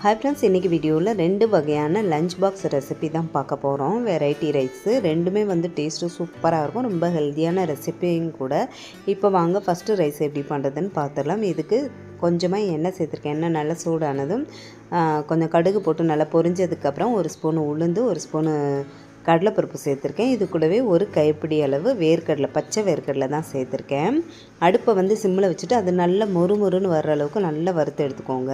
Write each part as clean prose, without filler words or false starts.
Hi friends इनकी video ரெண்டு வகையான லஞ்ச் பாக்ஸ் ரெசிபி தான் பார்க்க போகிறோம். வெரைட்டி ரைஸ் ரெண்டுமே வந்து டேஸ்ட்டு சூப்பராக இருக்கும். ரொம்ப ஹெல்த்தியான ரெசிபியும் கூட. இப்போ வாங்க ஃபஸ்ட்டு ரைஸ் எப்படி பண்ணுறதுன்னு பார்த்துடலாம். இதுக்கு கொஞ்சமாக எண்ணெய் சேர்த்துருக்கேன். எண்ணெய் நல்லா சூடானதும் கொஞ்சம் கடுகு போட்டு நல்லா பொரிஞ்சதுக்கப்புறம் ஒரு ஸ்பூன் உளுந்து, ஒரு ஸ்பூனு கடலைப்பருப்பு சேர்த்துருக்கேன். இது கூடவே ஒரு கைப்பிடி அளவு வேர்க்கடலை, பச்சை வேர்க்கடலை தான் சேர்த்துருக்கேன். அடுப்பை வந்து சிம்மில் வச்சுட்டு அது நல்லா மொறுமொறுன்னு வர்ற அளவுக்கு நல்லா வறுத்து எடுத்துக்கோங்க.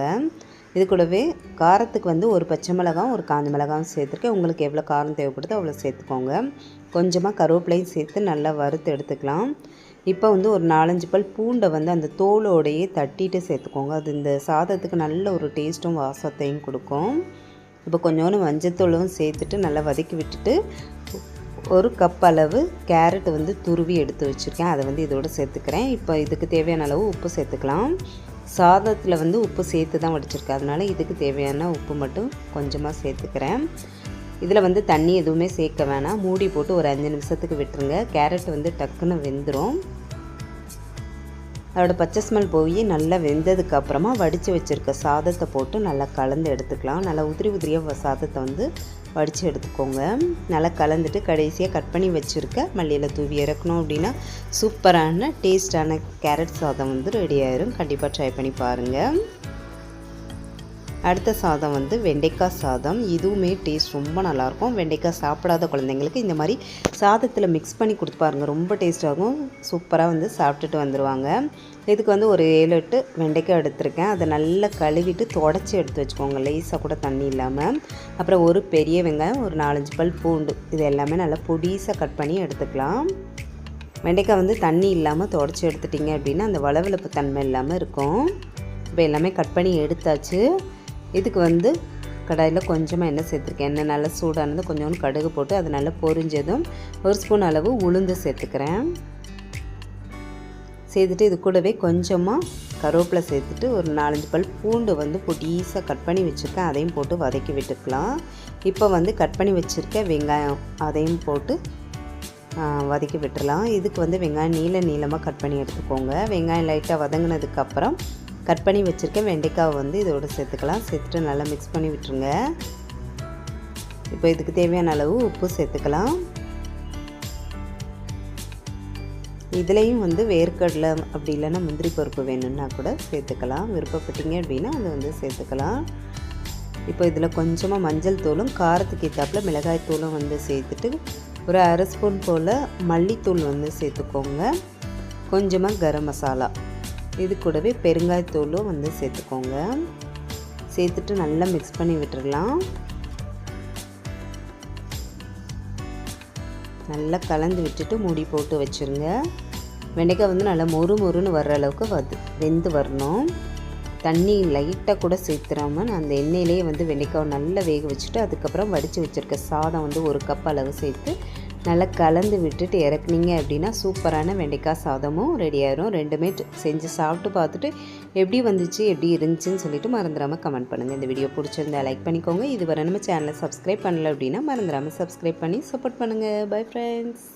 இது கூடவே காரத்துக்கு வந்து ஒரு பச்சை மிளகாவும் ஒரு காஞ்ச மிளகாவும் சேர்த்துருக்கேன். உங்களுக்கு எவ்வளோ காரம் தேவைப்படுதோ அவ்வளோ சேர்த்துக்கோங்க. கொஞ்சமாக கருவேப்பிலையும் சேர்த்து நல்லா வறுத்து எடுத்துக்கலாம். இப்போ வந்து ஒரு 4-5 பல் பூண்டை வந்து அந்த தோலோடையே தட்டிட்டு சேர்த்துக்கோங்க. அது இந்த சாதத்துக்கு நல்ல ஒரு டேஸ்ட்டும் வாசத்தையும் கொடுக்கும். இப்போ கொஞ்சோண்டு மஞ்சத்தூளும் சேர்த்துட்டு நல்லா வதக்கி விட்டுட்டு ஒரு கப் அளவு கேரட் வந்து துருவி எடுத்து வச்சுருக்கேன். அதை வந்து இதோடு சேர்த்துக்கிறேன். இப்போ இதுக்கு தேவையான அளவு உப்பு சேர்த்துக்கலாம். சாதத்தில் வந்து உப்பு சேர்த்து தான் வடிச்சிருக்கேன். அதனால் இதுக்கு தேவையான உப்பு மட்டும் கொஞ்சமாக சேர்த்துக்கிறேன். இதில் வந்து தண்ணி எதுவுமே சேர்க்க வேணாம். மூடி போட்டு ஒரு 5 நிமிஷத்துக்கு விட்டுருங்க. கேரட் வந்து டக்குன்னு வெந்துடும். அதோட பச்சை ஸ்மெல் போய் நல்லா வெந்ததுக்கப்புறமா வடித்து வச்சுருக்க சாதத்தை போட்டு நல்லா கலந்து எடுத்துக்கலாம். நல்லா உதிரி உதிரியாக சாதத்தை வந்து வடித்து எடுத்துக்கோங்க. நல்லா கலந்துட்டு கடைசியாக கட் பண்ணி வச்சுருக்க மல்லியில் தூவி இறக்கணும். அப்படின்னா சூப்பரான டேஸ்டான கேரட் சாதம் வந்து ரெடி ஆயிரும். கண்டிப்பாக ட்ரை பண்ணி பாருங்கள். அடுத்த சாதம் வந்து வெண்டைக்காய் சாதம். இதுவுமே டேஸ்ட் ரொம்ப நல்லாயிருக்கும். வெண்டைக்காய் சாப்பிடாத குழந்தைங்களுக்கு இந்த மாதிரி சாதத்தில் மிக்ஸ் பண்ணி கொடுத்து பாருங்கள். ரொம்ப டேஸ்ட்டாகும். சூப்பராக வந்து சாப்பிட்டுட்டு வந்துடுவாங்க. இதுக்கு வந்து ஒரு 7-8 வெண்டைக்காய் எடுத்துருக்கேன். அதை நல்லா கழுவிட்டு தொடச்சி எடுத்து வச்சுக்கோங்க, லேசாக கூட தண்ணி இல்லாமல். அப்புறம் ஒரு பெரிய வெங்காயம், ஒரு 4-5 பல் பூண்டு, இது எல்லாமே நல்லா பொடிசாக கட் பண்ணி எடுத்துக்கலாம். வெண்டைக்காய் வந்து தண்ணி இல்லாமல் தொடச்சி எடுத்துட்டிங்க அப்படின்னா அந்த வளவளப்பு தன்மை இல்லாமல் இருக்கும். இப்போ எல்லாமே கட் பண்ணி எடுத்தாச்சு. இதுக்கு வந்து கடாயில் கொஞ்சமாக எண்ணெய் சேர்த்துருக்கேன். எண்ணெய் நல்லா சூடானது கொஞ்சோண்டு கடுகு போட்டு அது நல்லா பொரிஞ்சதும் ஒரு ஸ்பூன் அளவு உளுந்து சேர்த்துக்கிறேன். சேர்த்துட்டு இது கூடவே கொஞ்சமாக கருவேப்பிலை சேர்த்துட்டு ஒரு 4-5 பல் பூண்டு வந்து பொடிசாக கட் பண்ணி வச்சுருக்கேன். அதையும் போட்டு வதக்கி விட்டுக்கலாம். இப்போ வந்து கட் பண்ணி வச்சுருக்க வெங்காயம் அதையும் போட்டு வதக்கி விட்டுடலாம். இதுக்கு வந்து வெங்காயம் நீளமாக கட் பண்ணி எடுத்துக்கோங்க. வெங்காயம் லைட்டாக வதங்கினதுக்கப்புறம் கட் பண்ணி வச்சுருக்கேன் வெண்டைக்காவை வந்து இதோடு சேர்த்துக்கலாம். சேர்த்துட்டு நல்லா மிக்ஸ் பண்ணி விட்டுருங்க. இப்போ இதுக்கு தேவையான அளவு உப்பு சேர்த்துக்கலாம். இதுலேயும் வந்து வேர்க்கடலை அப்படி இல்லைன்னா முந்திரி பருப்பு வேணும்னா கூட சேர்த்துக்கலாம். விருப்பப்பட்டீங்க அப்படின்னா அதை வந்து சேர்த்துக்கலாம். இப்போ இதில் கொஞ்சமாக மஞ்சள் தூளும் காரத்துக்கு ஏற்றாப்புல மிளகாய் தூளும் வந்து சேர்த்துட்டு ஒரு 1/2 ஸ்பூன் போல் மல்லித்தூள் வந்து சேர்த்துக்கோங்க. கொஞ்சமாக கரம் மசாலா, இது கூடவே பெருங்காயத்தூளும் வந்து சேர்த்துக்கோங்க. சேர்த்துட்டு நல்லா மிக்ஸ் பண்ணி விட்டுடலாம். நல்லா கலந்து விட்டுட்டு மூடி போட்டு வச்சுருங்க. வெண்டைக்காய் வந்து நல்லா மொறுன்னு வர்ற அளவுக்கு வெந்து வரணும். தண்ணி லைட்டாக கூட சேர்த்துறாமல் அந்த எண்ணெயிலே வந்து வெண்டைக்காவை நல்லா வேக வச்சுட்டு அதுக்கப்புறம் வடித்து வச்சுருக்க சாதம் வந்து ஒரு கப் அளவு சேர்த்து நல்லா கலந்து விட்டுட்டு இறக்குனீங்க அப்படின்னா சூப்பரான வெண்டைக்காய் சாதமும் ரெடி ஆயிரும். ரெண்டுமே செஞ்சு சாப்பிட்டு பார்த்துட்டு எப்படி வந்துச்சு, எப்படி இருந்துச்சுன்னு சொல்லிட்டு மறந்துடாமல் கமெண்ட் பண்ணுங்கள். இந்த வீடியோ பிடிச்சிருந்தா லைக் பண்ணிக்கோங்க. இதுவரை நம்ம சேனலை சப்ஸ்கிரைப் பண்ணல அப்படின்னா மறந்துடாமல் சப்ஸ்கிரைப் பண்ணி சப்போர்ட் பண்ணுங்கள். Bye friends.